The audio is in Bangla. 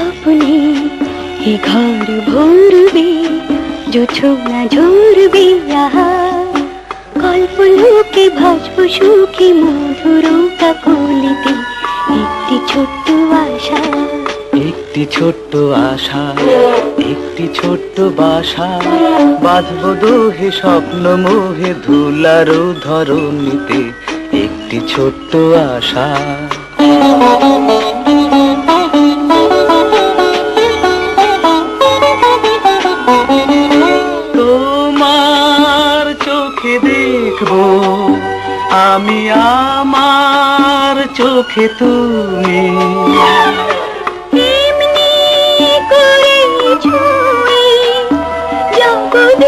স্বপ্নে এ ঘর ভরবে, জোছনা ঝরবে আহা। কল্পলোকে ভাসবো সুখে মধুর কাকলিতে, একটি ছোট্ট আশা, একটি ছোট্ট আশা, একটি ছোট্ট বাসা বাঁধবো দোহে স্বপ্ন মোহে ধুলার ধরণীতে, একটি ছোট্ট আশা। তোমার চোখে দেখবো আমি, আমার চোখে তুমি, এমনি করে ছুঁয়ে জগৎ